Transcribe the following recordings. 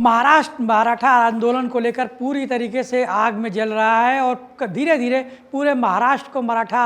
महाराष्ट्र मराठा आंदोलन को लेकर पूरी तरीके से आग में जल रहा है और धीरे धीरे पूरे महाराष्ट्र को मराठा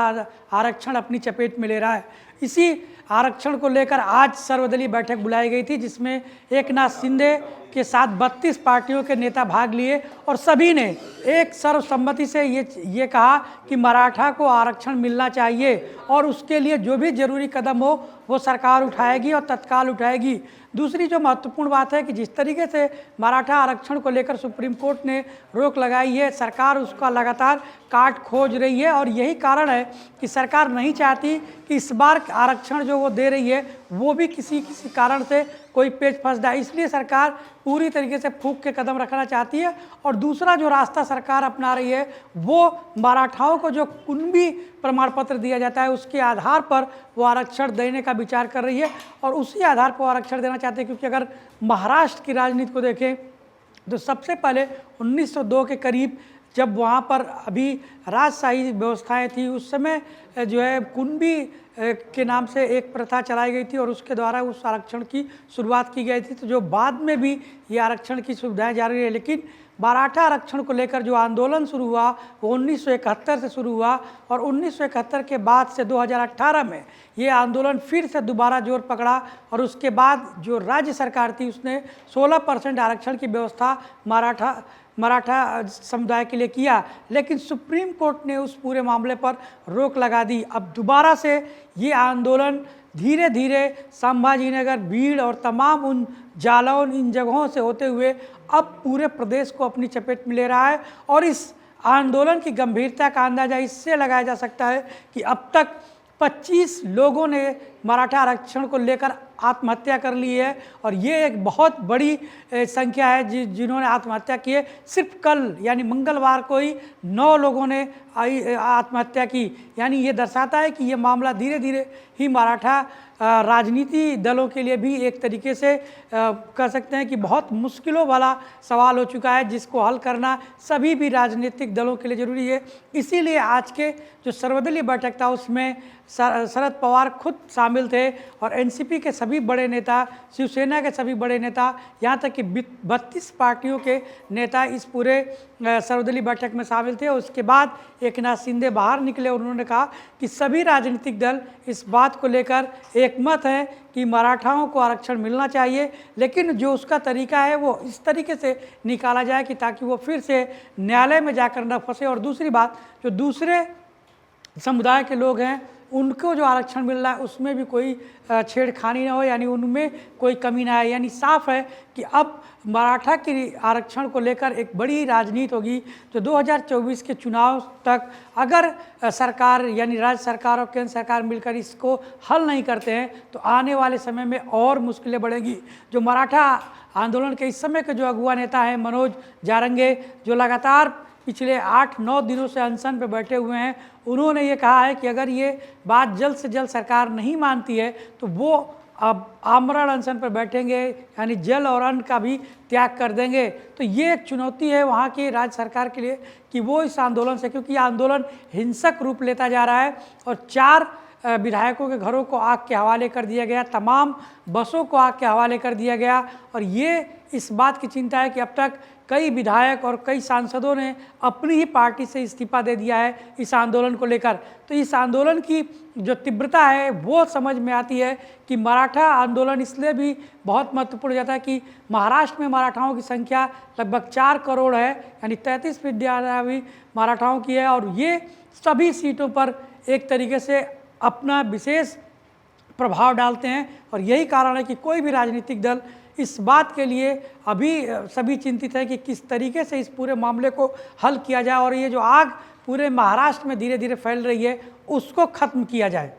आरक्षण अपनी चपेट में ले रहा है। इसी आरक्षण को लेकर आज सर्वदलीय बैठक बुलाई गई थी, जिसमें एकनाथ शिंदे के साथ 32 पार्टियों के नेता भाग लिए और सभी ने एक सर्वसम्मति से ये कहा कि मराठा को आरक्षण मिलना चाहिए और उसके लिए जो भी जरूरी कदम हो वो सरकार उठाएगी और तत्काल उठाएगी। दूसरी जो महत्वपूर्ण बात है कि जिस तरीके से मराठा आरक्षण को लेकर सुप्रीम कोर्ट ने रोक लगाई है, सरकार उसका लगातार काट खोज रही है और यही कारण है कि सरकार नहीं चाहती कि इस बार आरक्षण जो वो दे रही है वो भी किसी कारण से कोई पेच फंस जाए। इसलिए सरकार पूरी तरीके से फूंक के कदम रखना चाहती है। और दूसरा जो रास्ता सरकार अपना रही है वो मराठाओं को जो कुणबी प्रमाण पत्र दिया जाता है उसके आधार पर वो आरक्षण देने का विचार कर रही है और उसी आधार पर आरक्षण देना चाहते हैं। क्योंकि अगर महाराष्ट्र की राजनीति को देखें तो सबसे पहले 1902 के करीब जब वहाँ पर अभी राजशाही व्यवस्थाएं थी, उस समय जो है कुणबी के नाम से एक प्रथा चलाई गई थी और उसके द्वारा उस आरक्षण की शुरुआत की गई थी। तो जो बाद में भी ये आरक्षण की सुविधाएं जारी है, लेकिन मराठा आरक्षण को लेकर जो आंदोलन शुरू हुआ वो 1971 से शुरू हुआ और 1971 के बाद से 2018 में ये आंदोलन फिर से दोबारा जोर पकड़ा और उसके बाद जो राज्य सरकार थी उसने 16% आरक्षण की व्यवस्था मराठा समुदाय के लिए किया। लेकिन सुप्रीम कोर्ट ने उस पूरे मामले पर रोक लगा दी। अब दोबारा से ये आंदोलन धीरे धीरे संभाजीनगर, बीड़ और तमाम उन जालौन इन जगहों से होते हुए अब पूरे प्रदेश को अपनी चपेट में ले रहा है। और इस आंदोलन की गंभीरता का अंदाज़ा इससे लगाया जा सकता है कि अब तक 25 लोगों ने मराठा आरक्षण को लेकर आत्महत्या कर ली है और ये एक बहुत बड़ी संख्या है जिन्होंने आत्महत्या की है। सिर्फ कल यानी मंगलवार को ही 9 लोगों ने आत्महत्या की। यानी ये दर्शाता है कि ये मामला धीरे धीरे ही मराठा राजनीति दलों के लिए भी एक तरीके से कह सकते हैं कि बहुत मुश्किलों वाला सवाल हो चुका है, जिसको हल करना सभी भी राजनीतिक दलों के लिए ज़रूरी है। इसीलिए आज के जो सर्वदलीय बैठक था उसमें शरद पवार खुद शामिल थे और एनसीपी के सभी बड़े नेता, शिवसेना के सभी बड़े नेता, यहाँ तक कि 32 पार्टियों के नेता इस पूरे सर्वदलीय बैठक में शामिल थे। और उसके बाद एकनाथ शिंदे बाहर निकले और उन्होंने कहा कि सभी राजनीतिक दल इस बात को लेकर एकमत हैं कि मराठाओं को आरक्षण मिलना चाहिए, लेकिन जो उसका तरीका है वो इस तरीके से निकाला जाए कि ताकि वो फिर से न्यायालय में जाकर न फंसे। और दूसरी बात, जो दूसरे समुदाय के लोग हैं उनको जो आरक्षण मिल रहा है उसमें भी कोई छेड़खानी ना हो, यानी उनमें कोई कमी ना आए। यानी साफ है कि अब मराठा के आरक्षण को लेकर एक बड़ी राजनीति होगी। तो 2024 के चुनाव तक अगर सरकार यानी राज्य सरकार और केंद्र सरकार मिलकर इसको हल नहीं करते हैं तो आने वाले समय में और मुश्किलें बढ़ेंगी। जो मराठा आंदोलन के इस समय के जो अगुआ नेता हैं मनोज जारंगे, जो लगातार पिछले 8-9 दिनों से अनशन पे बैठे हुए हैं, उन्होंने ये कहा है कि अगर ये बात जल्द से जल्द सरकार नहीं मानती है तो वो अब आमरण अनशन पर बैठेंगे, यानी जल और अन्न का भी त्याग कर देंगे। तो ये एक चुनौती है वहाँ की राज्य सरकार के लिए कि वो इस आंदोलन से, क्योंकि ये आंदोलन हिंसक रूप लेता जा रहा है और 4 विधायकों के घरों को आग के हवाले कर दिया गया, तमाम बसों को आग के हवाले कर दिया गया। और ये इस बात की चिंता है कि अब तक कई विधायक और कई सांसदों ने अपनी ही पार्टी से इस्तीफा दे दिया है इस आंदोलन को लेकर। तो इस आंदोलन की जो तीव्रता है वो समझ में आती है कि मराठा आंदोलन इसलिए भी बहुत महत्वपूर्ण हो जाता है कि महाराष्ट्र में मराठाओं की संख्या लगभग 4 करोड़ है, यानी 33% भी मराठाओं की है और ये सभी सीटों पर एक तरीके से अपना विशेष प्रभाव डालते हैं। और यही कारण है कि कोई भी राजनीतिक दल इस बात के लिए अभी सभी चिंतित है कि किस तरीके से इस पूरे मामले को हल किया जाए और ये जो आग पूरे महाराष्ट्र में धीरे धीरे फैल रही है उसको खत्म किया जाए।